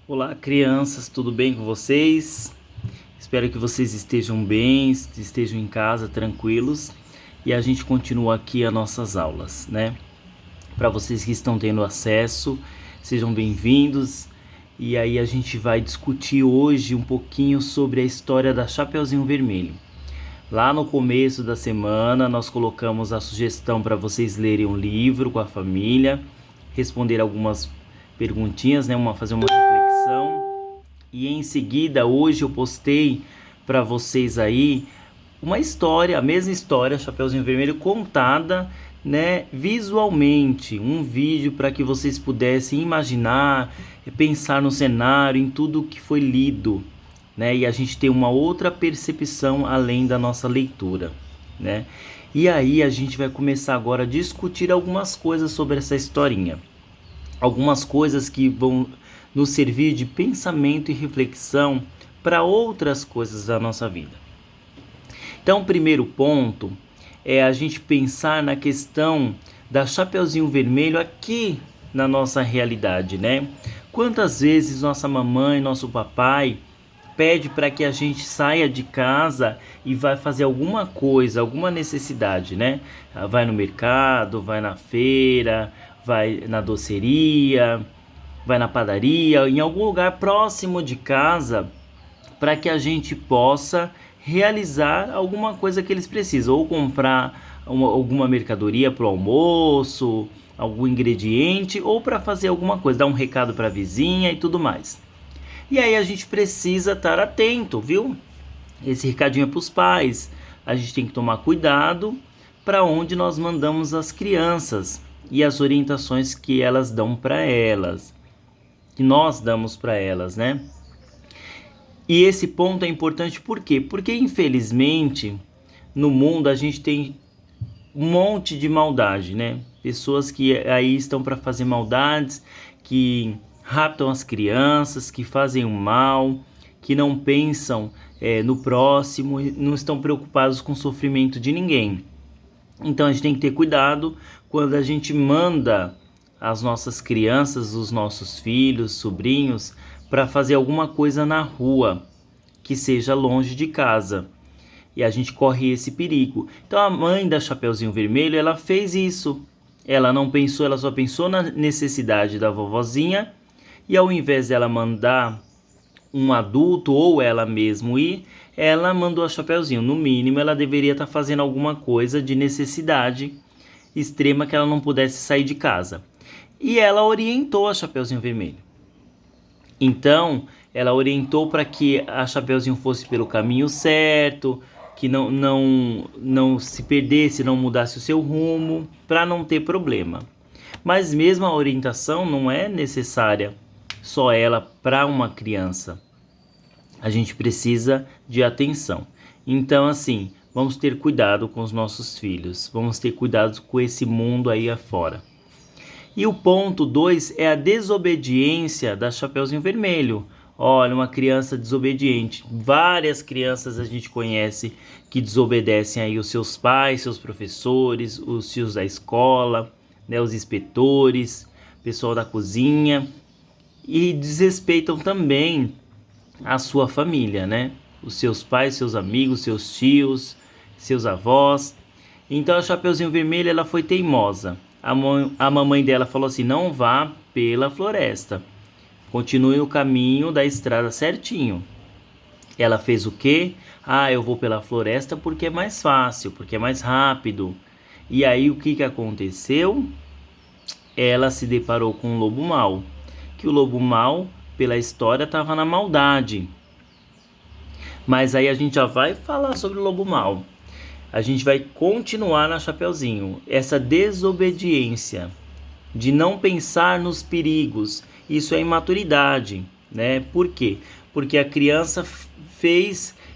Olá, crianças, tudo bem com vocês? Espero que vocês estejam bem, estejam em casa tranquilos e a gente continua aqui as nossas aulas, né? Para vocês que estão tendo acesso, sejam bem-vindos. E aí a gente vai discutir hoje um pouquinho sobre a história da Chapeuzinho Vermelho. Lá no começo da semana, nós colocamos a sugestão para vocês lerem um livro com a família, responder algumas perguntinhas, né? Fazer uma reflexão. E em seguida, hoje eu postei para vocês aí uma história, a mesma história, Chapeuzinho Vermelho, contada, né, visualmente, um vídeo para que vocês pudessem imaginar, pensar no cenário, em tudo que foi lido, né, e a gente tem uma outra percepção além da nossa leitura, né. E aí a gente vai começar agora a discutir algumas coisas sobre essa historinha, algumas coisas que vão nos servir de pensamento e reflexão para outras coisas da nossa vida. Então, o primeiro ponto é a gente pensar na questão da Chapeuzinho Vermelho aqui na nossa realidade, né? Quantas vezes nossa mamãe, nosso papai pede para que a gente saia de casa e vai fazer alguma coisa, alguma necessidade, né? Vai no mercado, vai na feira, vai na doceria, vai na padaria, em algum lugar próximo de casa, para que a gente possa realizar alguma coisa que eles precisam, ou comprar alguma mercadoria para o almoço, algum ingrediente, ou para fazer alguma coisa, dar um recado para a vizinha e tudo mais. E aí a gente precisa estar atento, viu? Esse recadinho é para os pais. A gente tem que tomar cuidado para onde nós mandamos as crianças e as orientações que elas dão para elas, que nós damos para elas, né? E esse ponto é importante por quê? Porque infelizmente no mundo a gente tem um monte de maldade, né? Pessoas que aí estão para fazer maldades, que raptam as crianças, que fazem o mal, que não pensam no próximo, não estão preocupados com o sofrimento de ninguém. Então a gente tem que ter cuidado quando a gente manda as nossas crianças, os nossos filhos, sobrinhos, para fazer alguma coisa na rua que seja longe de casa. E a gente corre esse perigo. Então a mãe da Chapeuzinho Vermelho, ela fez isso. Ela não pensou, ela só pensou na necessidade da vovozinha. E ao invés dela mandar um adulto ou ela mesmo ir, ela mandou a Chapeuzinho. No mínimo, ela deveria estar fazendo alguma coisa de necessidade extrema que ela não pudesse sair de casa. E ela orientou a Chapeuzinho Vermelho. Então, ela orientou para que a Chapeuzinho fosse pelo caminho certo, que não se perdesse, não mudasse o seu rumo, para não ter problema. Mas mesmo a orientação não é necessária só ela para uma criança. A gente precisa de atenção. Então, assim, vamos ter cuidado com os nossos filhos, vamos ter cuidado com esse mundo aí afora. E o ponto 2 é a desobediência da Chapeuzinho Vermelho. Olha, uma criança desobediente. Várias crianças a gente conhece que desobedecem aí os seus pais, seus professores, os tios da escola, né, os inspetores, pessoal da cozinha, e desrespeitam também a sua família, né? Os seus pais, seus amigos, seus tios, seus avós. Então a Chapeuzinho Vermelho, ela foi teimosa. A mamãe dela falou assim: não vá pela floresta, continue o caminho da estrada certinho. Ela fez o quê? Eu vou pela floresta porque é mais fácil, porque é mais rápido. E aí o que aconteceu? Ela se deparou com um lobo mau, que o lobo mau, pela história, estava na maldade. Mas aí a gente já vai falar sobre o lobo mau. A gente vai continuar na Chapeuzinho. Essa desobediência de não pensar nos perigos, isso é imaturidade, né? Por quê? Porque a criança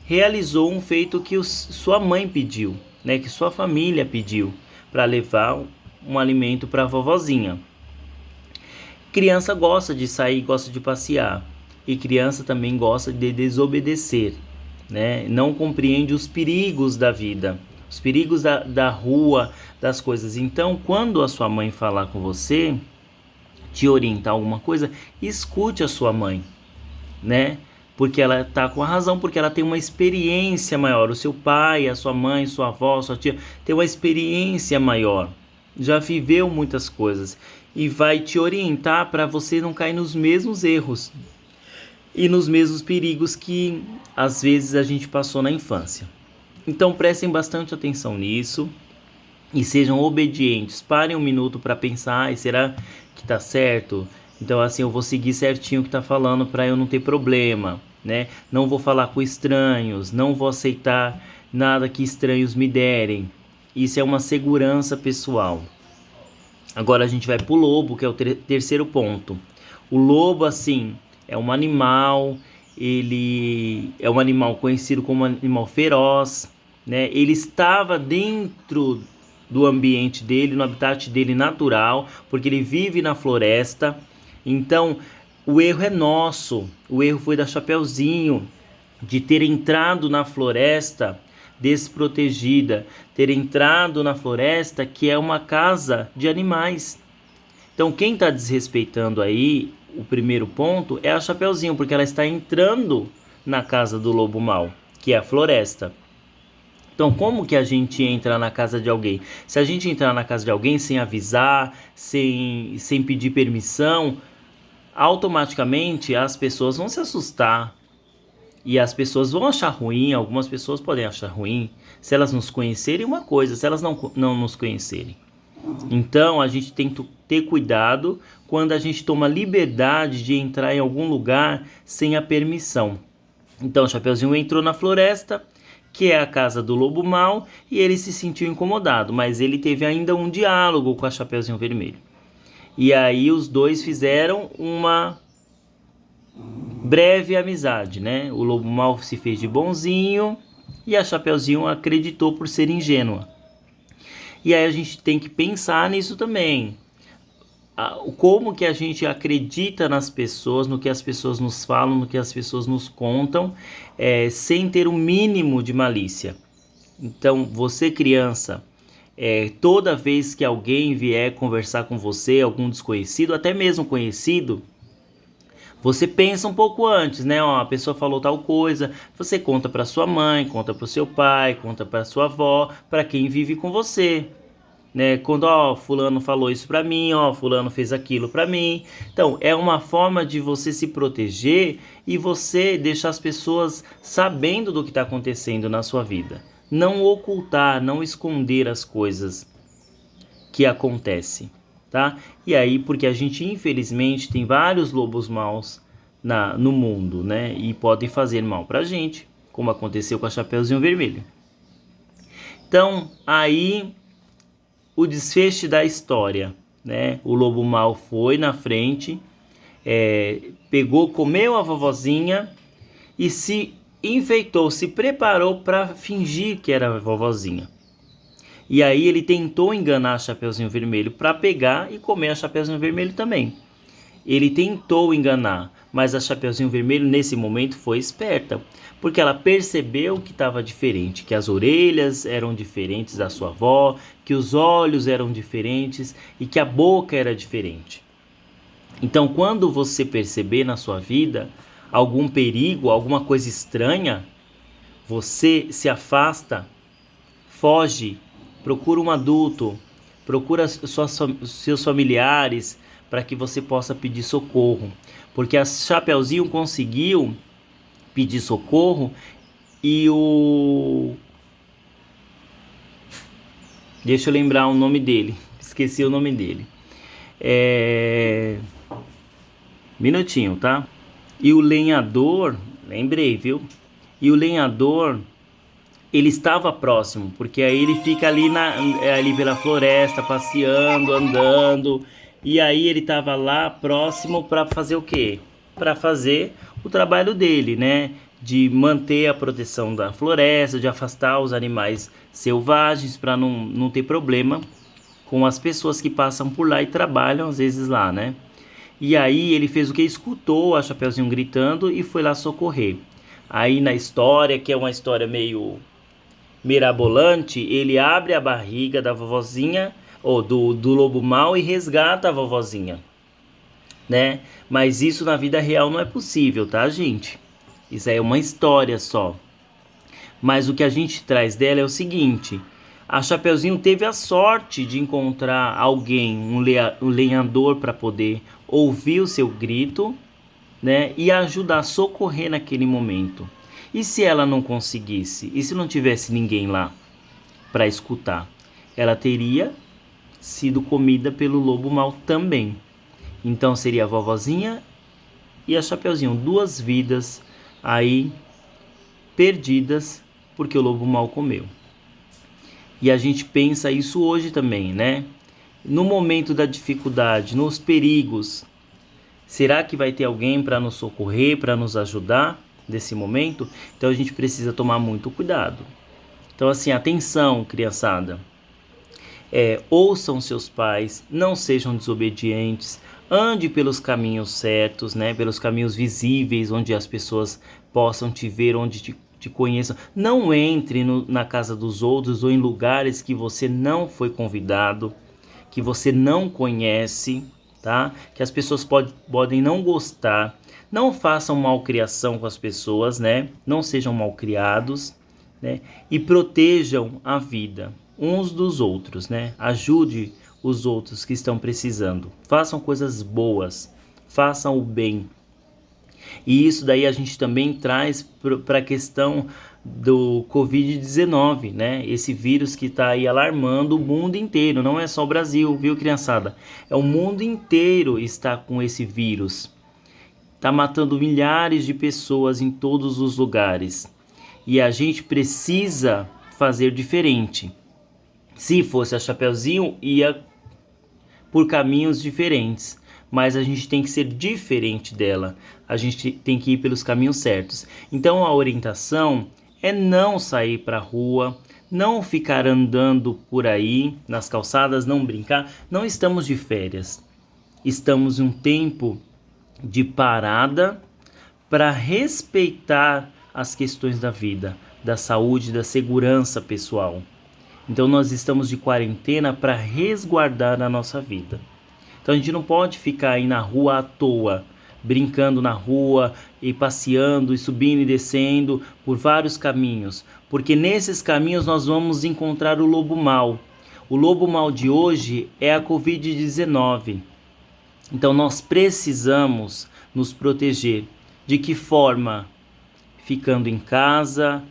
realizou um feito que sua mãe pediu, né? Que sua família pediu, para levar um alimento para a vovozinha. Criança gosta de sair, gosta de passear, e criança também gosta de desobedecer, né? Não compreende os perigos da vida, os perigos da rua, das coisas. Então, quando a sua mãe falar com você, te orientar alguma coisa, escute a sua mãe, né? Porque ela tá com a razão, porque ela tem uma experiência maior. O seu pai, a sua mãe, sua avó, sua tia tem uma experiência maior. Já viveu muitas coisas e vai te orientar para você não cair nos mesmos erros e nos mesmos perigos que às vezes a gente passou na infância. Então prestem bastante atenção nisso e sejam obedientes. Parem um minuto para pensar, será que tá certo? Então assim, eu vou seguir certinho o que tá falando para eu não ter problema, né? Não vou falar com estranhos, não vou aceitar nada que estranhos me derem. Isso é uma segurança pessoal. Agora a gente vai pro lobo, que é o terceiro ponto. O lobo, assim, é um animal, ele é um animal conhecido como animal feroz, né? Ele estava dentro do ambiente dele, no habitat dele natural, porque ele vive na floresta. Então, o erro é nosso, o erro foi da Chapeuzinho, de ter entrado na floresta desprotegida, ter entrado na floresta que é uma casa de animais. Então quem está desrespeitando aí o primeiro ponto é a Chapeuzinho, porque ela está entrando na casa do lobo mau, que é a floresta. Então como que a gente entra na casa de alguém? Se a gente entrar na casa de alguém sem avisar, sem pedir permissão, automaticamente as pessoas vão se assustar. E as pessoas vão achar ruim, algumas pessoas podem achar ruim, se elas nos conhecerem uma coisa, se elas não nos conhecerem. Então a gente tem que ter cuidado quando a gente toma liberdade de entrar em algum lugar sem a permissão. Então o Chapeuzinho entrou na floresta, que é a casa do lobo mau, e ele se sentiu incomodado, mas ele teve ainda um diálogo com a Chapeuzinho Vermelho. E aí os dois fizeram uma breve amizade, né? O lobo mau se fez de bonzinho e a Chapeuzinho acreditou por ser ingênua. E aí a gente tem que pensar nisso também. Como que a gente acredita nas pessoas, no que as pessoas nos falam, no que as pessoas nos contam, sem ter o mínimo de malícia. Então, você criança, toda vez que alguém vier conversar com você, algum desconhecido, até mesmo conhecido, você pensa um pouco antes, né? Ó, a pessoa falou tal coisa, você conta para sua mãe, conta para o seu pai, conta para sua avó, para quem vive com você, né? Quando, ó, fulano falou isso para mim, ó, fulano fez aquilo para mim. Então, é uma forma de você se proteger e você deixar as pessoas sabendo do que está acontecendo na sua vida. Não ocultar, não esconder as coisas que acontecem. Tá? E aí, porque a gente infelizmente tem vários lobos maus no mundo, né? E podem fazer mal pra gente, como aconteceu com a Chapeuzinho Vermelho. Então, aí o desfecho da história, né? O lobo mau foi na frente, pegou, comeu a vovozinha e se enfeitou, se preparou para fingir que era a vovozinha. E aí ele tentou enganar a Chapeuzinho Vermelho para pegar e comer a Chapeuzinho Vermelho também. Ele tentou enganar, mas a Chapeuzinho Vermelho nesse momento foi esperta, porque ela percebeu que estava diferente, que as orelhas eram diferentes da sua avó, que os olhos eram diferentes e que a boca era diferente. Então quando você perceber na sua vida algum perigo, alguma coisa estranha, você se afasta, foge, procura um adulto, procura seus familiares para que você possa pedir socorro. Porque a Chapeuzinho conseguiu pedir socorro e Deixa eu lembrar o nome dele. Esqueci o nome dele. Minutinho, tá? E o lenhador, lembrei, viu? E o lenhador, ele estava próximo, porque aí ele fica ali pela floresta, passeando, andando, e aí ele estava lá próximo para fazer o quê? Para fazer o trabalho dele, né? De manter a proteção da floresta, de afastar os animais selvagens para não ter problema com as pessoas que passam por lá e trabalham às vezes lá, né? E aí ele fez o que? Escutou a Chapeuzinho gritando e foi lá socorrer. Aí na história, que é uma história meio mirabolante, ele abre a barriga da vovozinha, ou do lobo mau, e resgata a vovozinha. né? Mas isso na vida real não é possível, tá, gente? Isso aí é uma história só. Mas o que a gente traz dela é o seguinte: a Chapeuzinho teve a sorte de encontrar alguém, um lenhador, para poder ouvir o seu grito, né, e ajudar a socorrer naquele momento. E se ela não conseguisse? E se não tivesse ninguém lá para escutar? Ela teria sido comida pelo lobo mau também. Então seria a vovozinha e a Chapeuzinho, duas vidas aí perdidas porque o lobo mau comeu. E a gente pensa isso hoje também, né? No momento da dificuldade, nos perigos, será que vai ter alguém para nos socorrer, para nos ajudar nesse momento? Então a gente precisa tomar muito cuidado. Então assim, atenção, criançada. Ouçam seus pais, não sejam desobedientes, ande pelos caminhos certos, né? Pelos caminhos visíveis, onde as pessoas possam te ver, onde te conheçam. Não entre na casa dos outros ou em lugares que você não foi convidado, que você não conhece, tá? Que as pessoas podem não gostar. Não façam malcriação com as pessoas, né? Não sejam malcriados, né? E protejam a vida uns dos outros, né? Ajude os outros que estão precisando. Façam coisas boas, façam o bem. E isso daí a gente também traz para a questão do Covid-19, né? Esse vírus que está aí alarmando o mundo inteiro, não é só o Brasil, viu, criançada? É o mundo inteiro está com esse vírus. Está matando milhares de pessoas em todos os lugares. E a gente precisa fazer diferente. Se fosse a Chapeuzinho, ia por caminhos diferentes, mas a gente tem que ser diferente dela. A gente tem que ir pelos caminhos certos. Então a orientação é não sair para a rua, não ficar andando por aí nas calçadas, não brincar. Não estamos de férias. Estamos em um tempo de parada para respeitar as questões da vida, da saúde, da segurança pessoal. Então nós estamos de quarentena para resguardar a nossa vida. Então a gente não pode ficar aí na rua à toa, brincando na rua e passeando e subindo e descendo por vários caminhos, porque nesses caminhos nós vamos encontrar o lobo mau. O lobo mau de hoje é a Covid-19. Então nós precisamos nos proteger. De que forma? Ficando em casa,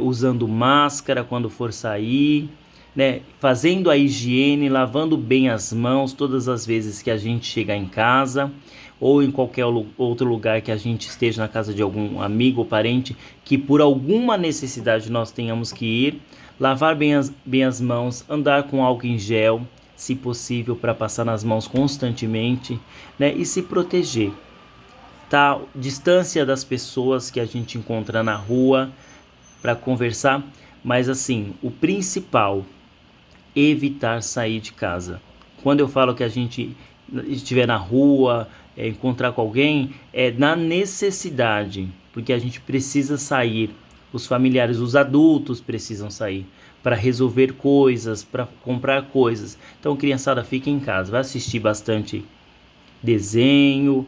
usando máscara quando for sair, né? Fazendo a higiene, lavando bem as mãos todas as vezes que a gente chegar em casa ou em qualquer outro lugar que a gente esteja, na casa de algum amigo ou parente que por alguma necessidade nós tenhamos que ir. Lavar bem as mãos, andar com álcool em gel, se possível, para passar nas mãos constantemente, né? E se proteger. Tá? Distância das pessoas que a gente encontra na rua para conversar, mas assim, o principal, evitar sair de casa. Quando eu falo que a gente estiver na rua, encontrar com alguém, é na necessidade, porque a gente precisa sair. Os familiares, os adultos precisam sair para resolver coisas, para comprar coisas. Então, criançada, fica em casa, vai assistir bastante desenho,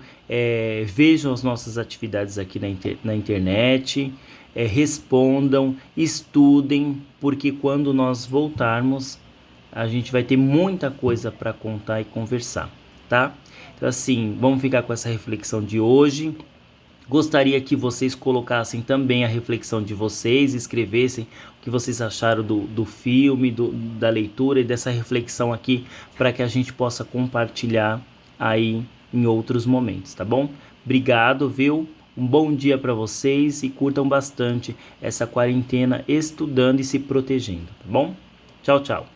vejam as nossas atividades aqui na internet, respondam, estudem, porque quando nós voltarmos, a gente vai ter muita coisa para contar e conversar, tá? Então assim, vamos ficar com essa reflexão de hoje. Gostaria que vocês colocassem também a reflexão de vocês, escrevessem o que vocês acharam do filme, da leitura e dessa reflexão aqui, para que a gente possa compartilhar aí em outros momentos, tá bom? Obrigado, viu? Um bom dia para vocês e curtam bastante essa quarentena estudando e se protegendo, tá bom? Tchau, tchau.